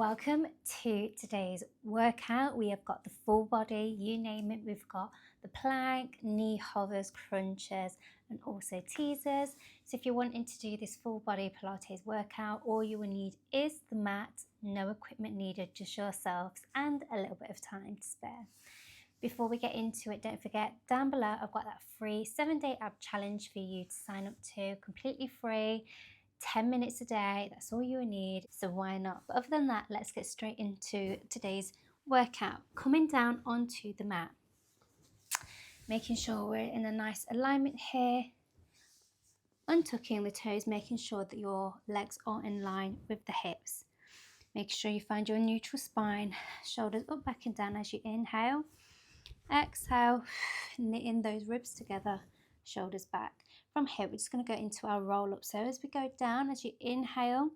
Welcome to today's workout. We have got the full body, you name it. We've got the plank, knee hovers, crunches, and also teasers. So if you're wanting to do this full body Pilates workout, all you will need is the mat, no equipment needed, just yourselves and a little bit of time to spare. Before we get into it, don't forget down below I've got that free 7-day ab challenge for you to sign up to, completely free. 10 minutes a day, that's all you need, so why not? But other than that, let's get straight into today's workout. Coming down onto the mat, making sure we're in a nice alignment here, untucking the toes, making sure that your legs are in line with the hips. Make sure you find your neutral spine, shoulders up, back and down as you inhale. Exhale, knitting those ribs together, shoulders back. From here, we're just going to go into our roll up. So as we go down, as you inhale,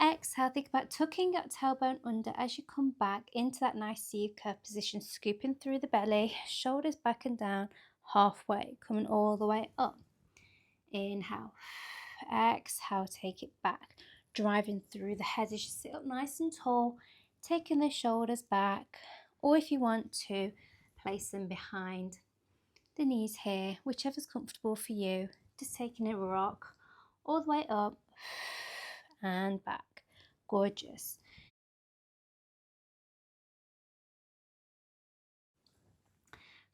exhale, think about tucking that tailbone under as you come back into that nice C curve position, scooping through the belly, shoulders back and down, halfway, coming all the way up. Inhale, exhale, take it back, driving through the head as you sit up nice and tall, taking the shoulders back, or if you want to, place them behind the knees here, whichever's comfortable for you. Just taking a rock all the way up and back. Gorgeous.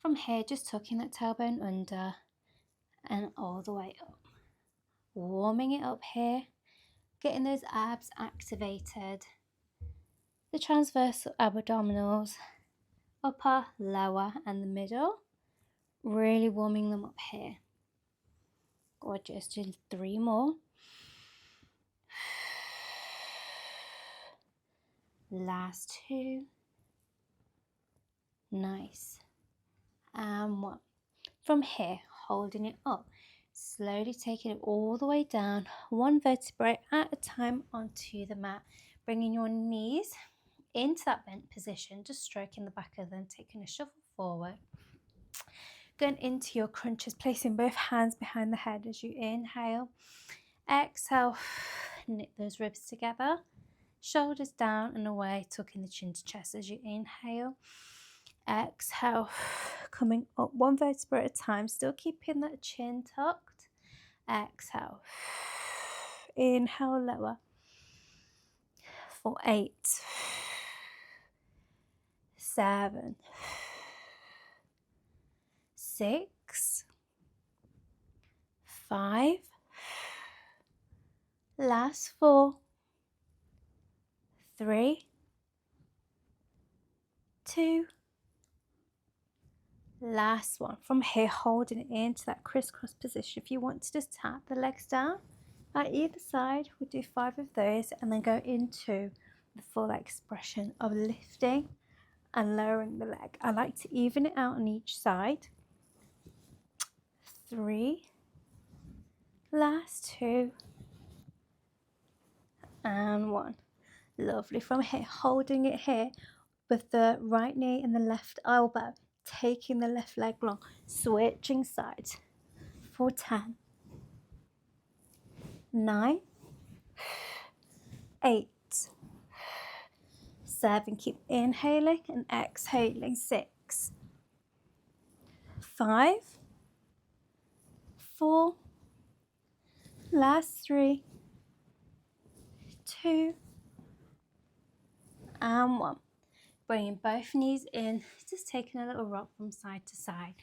From here, just tucking that tailbone under and all the way up. Warming it up here, getting those abs activated. The transverse abdominals, upper, lower, and the middle. Really warming them up here. Gorgeous. Do 3 more. Last 2. Nice. And 1. From here, holding it up, slowly taking it all the way down, 1 vertebrae at a time onto the mat, bringing your knees into that bent position, just stroking the back of them, taking a shuffle forward. Going into your crunches, placing both hands behind the head as you inhale. Exhale, knit those ribs together, shoulders down and away, tucking the chin to chest as you inhale. Exhale, coming up 1 vertebra at a time, still keeping that chin tucked. Exhale, inhale, lower for 8, 7, 6, 5, last 4, 3, 2, last 1. From here, holding it into that crisscross position. If you want to just tap the legs down at either side, we'll do 5 of those and then go into the full expression of lifting and lowering the leg. I like to even it out on each side. 3, last 2, and 1. Lovely. From here, holding it here with the right knee and the left elbow, taking the left leg long, switching sides for 10, 9, 8, 7, keep inhaling and exhaling, 6, 5, 4, last 3, 2, and 1. Bringing both knees in, just taking a little rock from side to side.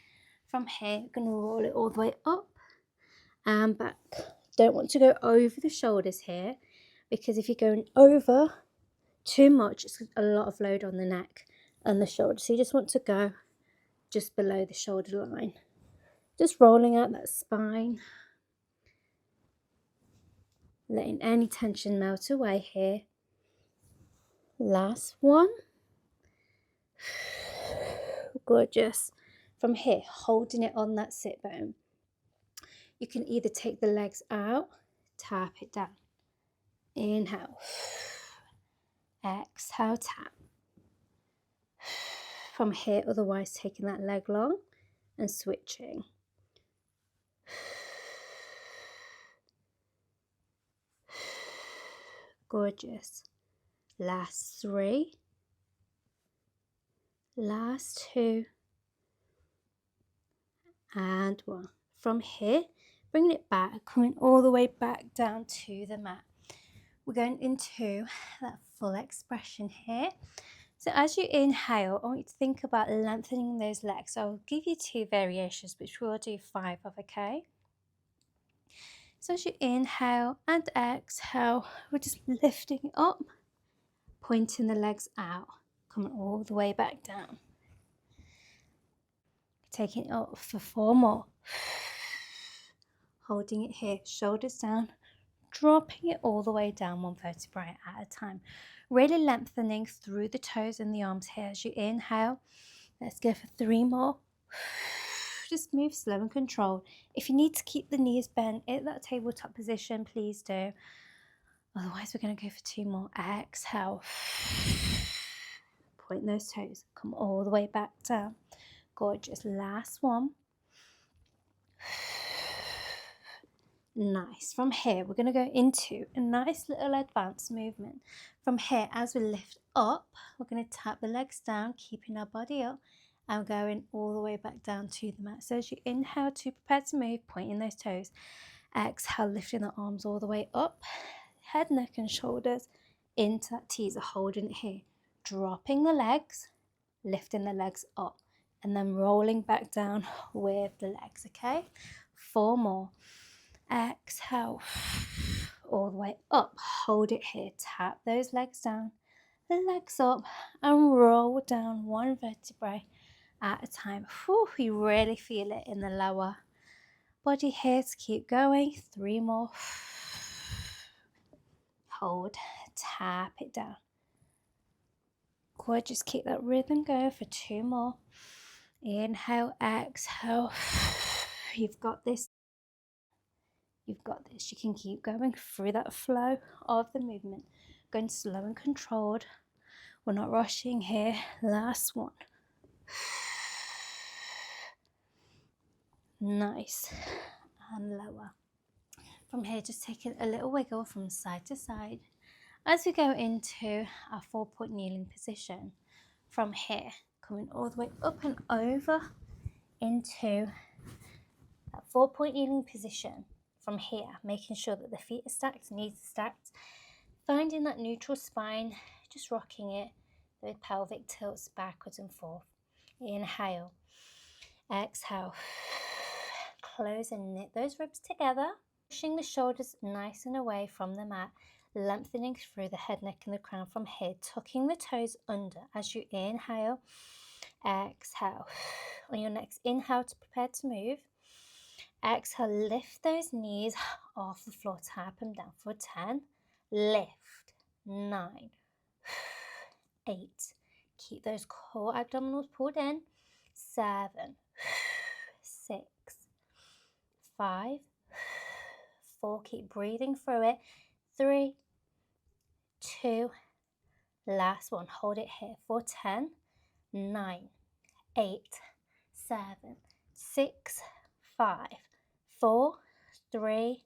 From here, you're going to roll it all the way up and back. Don't want to go over the shoulders here, because if you're going over too much, it's a lot of load on the neck and the shoulders. So you just want to go just below the shoulder line. Just rolling out that spine. Letting any tension melt away here. Last 1. Gorgeous. From here, holding it on that sit bone. You can either take the legs out, tap it down. Inhale. Exhale, tap. From here, otherwise taking that leg long and switching. Gorgeous. last 3, last 2, and 1. From here, bringing it back, coming all the way back down to the mat. We're going into that full expression here. So as you inhale, I want you to think about lengthening those legs. So I'll give you 2 variations, which we'll do 5 of, okay? So as you inhale and exhale, we're just lifting up, pointing the legs out, coming all the way back down. Taking it up for 4 more. Holding it here, shoulders down, dropping it all the way down 1 vertebrae at a time. Really lengthening through the toes and the arms here as you inhale. Let's go for 3 more. Just move slow and controlled. If you need to keep the knees bent at that tabletop position, please do. Otherwise, we're going to go for 2 more. Exhale. Point those toes. Come all the way back down. Gorgeous. Last one. Nice. From here, we're going to go into a nice little advanced movement. From here, as we lift up, we're going to tap the legs down, keeping our body up, and going all the way back down to the mat. So as you inhale to prepare to move, pointing those toes. Exhale, lifting the arms all the way up, head, neck, and shoulders into that teaser, holding it here. Dropping the legs, lifting the legs up, and then rolling back down with the legs, okay? 4 more. Exhale, all the way up, hold it here, tap those legs down, the legs up, and roll down 1 vertebrae at a time. Whew, you really feel it in the lower body here to keep going. 3 more. Hold, tap it down. Gorgeous, keep that rhythm going for 2 more. Inhale, exhale. You've got this. You've got this. You can keep going through that flow of the movement. Going slow and controlled. We're not rushing here. Last one. Nice. And lower. From here, just taking a little wiggle from side to side. As we go into our 4-point kneeling position. From here, coming all the way up and over into that 4-point kneeling position. From here, making sure that the feet are stacked, knees are stacked, finding that neutral spine, just rocking it, the pelvic tilts backwards and forth. Inhale, exhale, close and knit those ribs together, pushing the shoulders nice and away from the mat, lengthening through the head, neck and the crown. From here, tucking the toes under as you inhale, exhale. On your next inhale to prepare to move, exhale, lift those knees off the floor, tap them down for 10, lift, 9, 8, keep those core abdominals pulled in, 7, 6, 5, 4, keep breathing through it, 3, 2, last one, hold it here for 10, 9, 8, 7, 6, 5, 4, 3,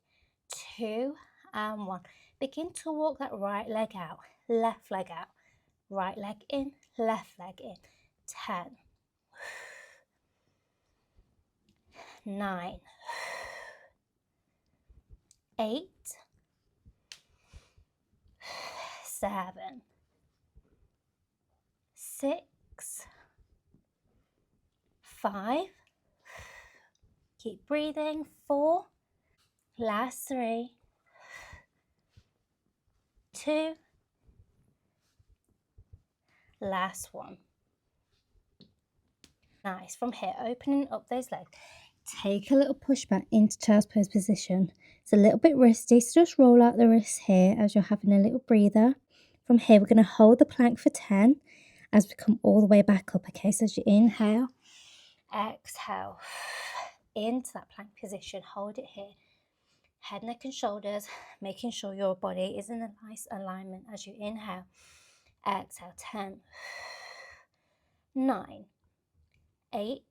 2, and 1. Begin to walk that right leg out, left leg out, right leg in, left leg in. 10, 9, 8, 7, 6, 5, keep breathing, 4, last 3, 2, last 1. Nice. From here, opening up those legs. Take a little push back into child's pose position. It's a little bit wristy, so just roll out the wrists here as you're having a little breather. From here, we're going to hold the plank for 10 as we come all the way back up, okay? So as you inhale, exhale, into that plank position, hold it here. Head, neck and shoulders, making sure your body is in a nice alignment as you inhale. Exhale, 10, 9, 8,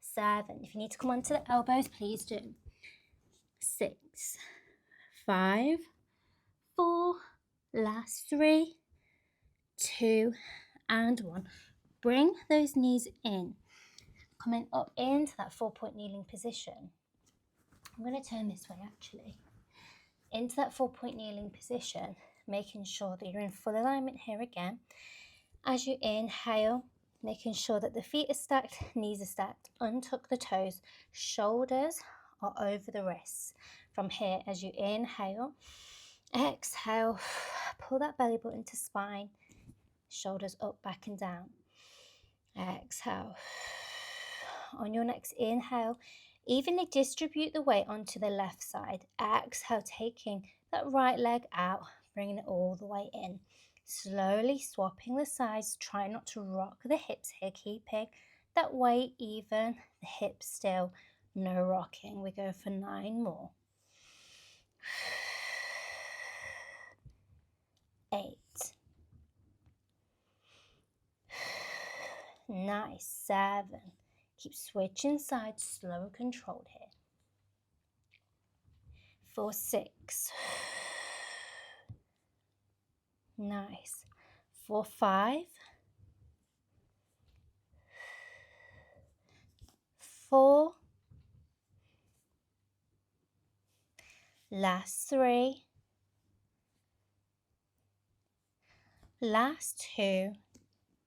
7. If you need to come onto the elbows, please do. 6, 5, 4, last 3, 2, and 1. Bring those knees in, coming up into that 4-point kneeling position. I'm going to turn this way actually. Into that 4-point kneeling position, making sure that you're in full alignment here again. As you inhale, making sure that the feet are stacked, knees are stacked, untuck the toes, shoulders are over the wrists. From here, as you inhale, exhale, pull that belly button to spine, shoulders up, back and down. Exhale. On your next inhale, evenly distribute the weight onto the left side. Exhale, taking that right leg out, bringing it all the way in. Slowly swapping the sides. Try not to rock the hips here, keeping that weight even, the hips still, no rocking. We go for 9 more. 8. Nice. 7. Keep switching sides, slow and controlled here. For 6. Nice. For 5. 4. Last 3. Last 2.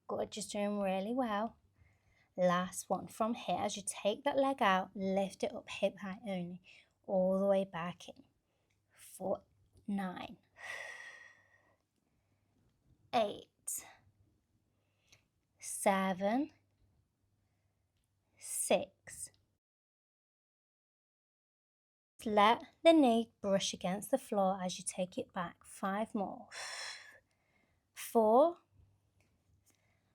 Good, just doing really well. Last 1. From here, as you take that leg out, lift it up hip height only, all the way back in. For 9. 8. 7. 6. Let the knee brush against the floor as you take it back. 5 more. 4.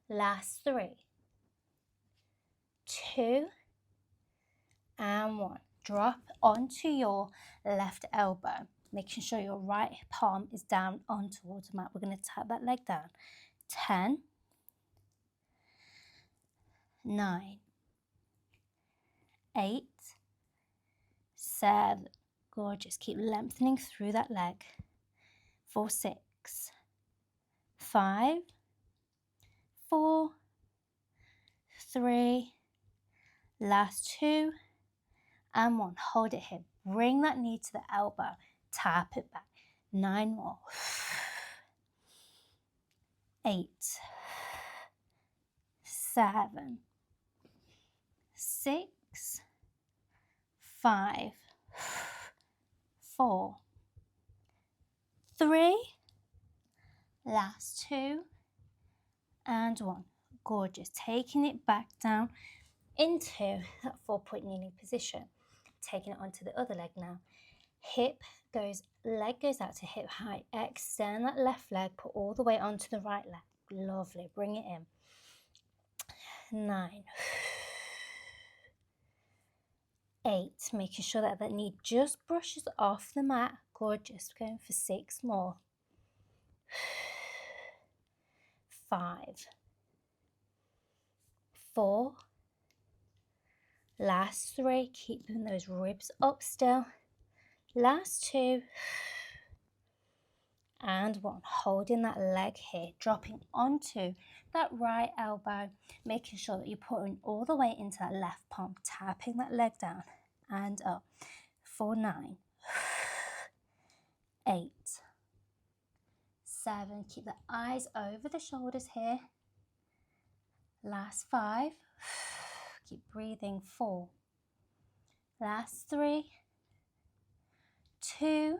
Last 3. 2. And 1. Drop onto your left elbow, making sure your right palm is down on towards the mat. We're going to tap that leg down. 10. 9. 8. 7. Gorgeous. Keep lengthening through that leg. For 6. 5. 4. 3. Last 2. And 1. Hold it here. Bring that knee to the elbow. Tap it back. 9 more. 8. 7. 6. 5. 4. 3. Last 2. And 1. Gorgeous. Taking it back down into that 4-point kneeling position. Taking it onto the other leg now. Leg goes out to hip height. Extend that left leg, put all the weight onto the right leg. Lovely. Bring it in. 9. 8. Making sure that that knee just brushes off the mat. Gorgeous. Going for 6 more. 5. 4. Last 3. Keeping those ribs up still. Last 2. And 1. Holding that leg here, dropping onto that right elbow, making sure that you're putting all the weight into that left palm, tapping that leg down and up. For 9. 8. 7. Keep the eyes over the shoulders here. Last 5. Keep breathing. 4. Last 3. 2.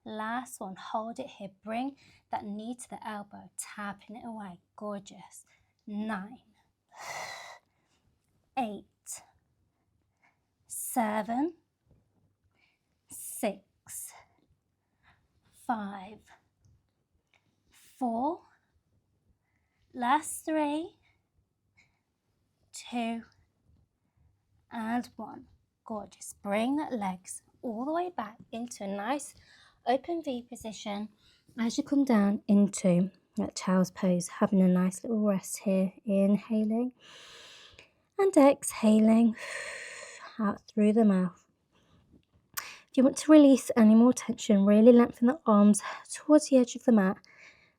Last 1. Hold it here. Bring that knee to the elbow, tapping it away. Gorgeous. 9. 8. 7. 6. 5. 4. Last 3. 2. And 1. Gorgeous. Bring that legs all the way back into a nice open V position as you come down into that child's pose, having a nice little rest here, inhaling and exhaling out through the mouth. If you want to release any more tension, really lengthen the arms towards the edge of the mat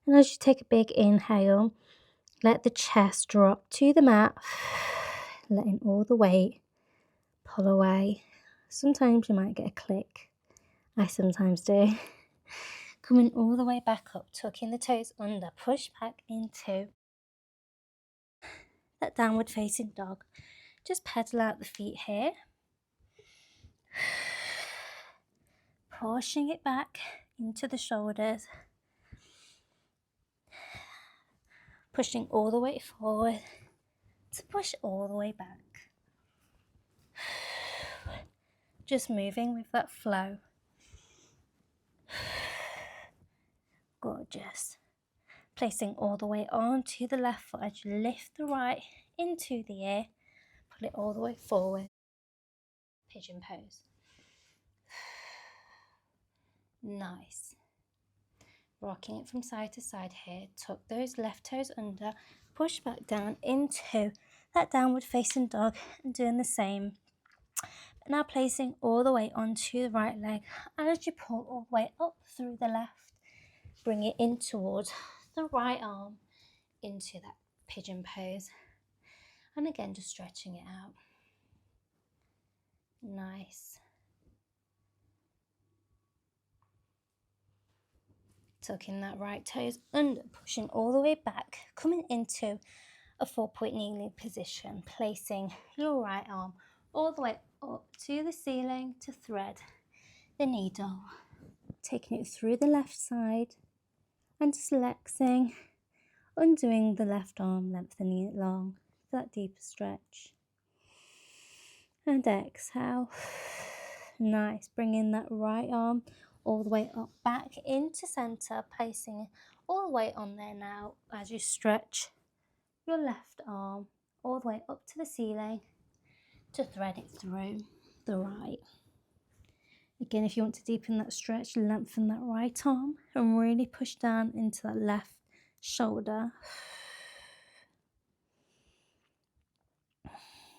And as you take a big inhale, let the chest drop to the mat, letting all the weight pull away. Sometimes you might get a click. I sometimes do. Coming all the way back up, tucking the toes under, push back into that downward facing dog. Just pedal out the feet here. Pushing it back into the shoulders. Pushing all the way forward to push all the way back. Just moving with that flow. Gorgeous. Placing all the way onto the left foot as you lift the right into the air. Pull it all the way forward. Pigeon pose. Nice. Rocking it from side to side here. Tuck those left toes under. Push back down into that downward facing dog and doing the same. Now placing all the way onto the right leg. And as you pull all the way up through the left, bring it in towards the right arm into that pigeon pose. And again, just stretching it out. Nice. Tucking that right toes under, pushing all the way back, coming into a 4-point kneeling position, placing your right arm all the way up to the ceiling to thread the needle, taking it through the left side and just flexing, undoing the left arm, lengthening it long for that deeper stretch. And exhale. Nice. Bringing that right arm all the way up back into center, placing it all the way on there now as you stretch your left arm all the way up to the ceiling to thread it through the right. Again, if you want to deepen that stretch, lengthen that right arm and really push down into that left shoulder.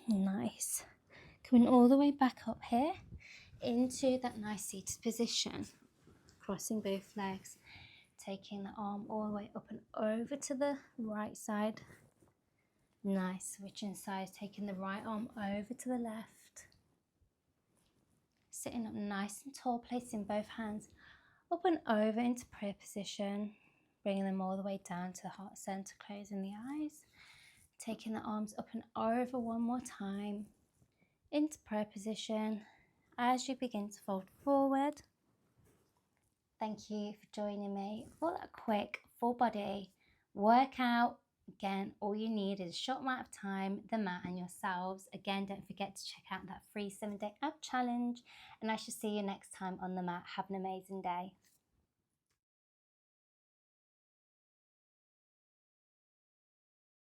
Nice. Coming all the way back up here into that nice seated position. Crossing both legs, taking the arm all the way up and over to the right side. Nice, switching sides, taking the right arm over to the left. Sitting up nice and tall, placing both hands up and over into prayer position. Bringing them all the way down to the heart center, closing the eyes. Taking the arms up and over one more time into prayer position as you begin to fold forward. Thank you for joining me for that quick full body workout. Again, all you need is a short amount of time, the mat and yourselves. Again, don't forget to check out that free 7-day ab challenge, and I shall see you next time on the mat. Have an amazing day.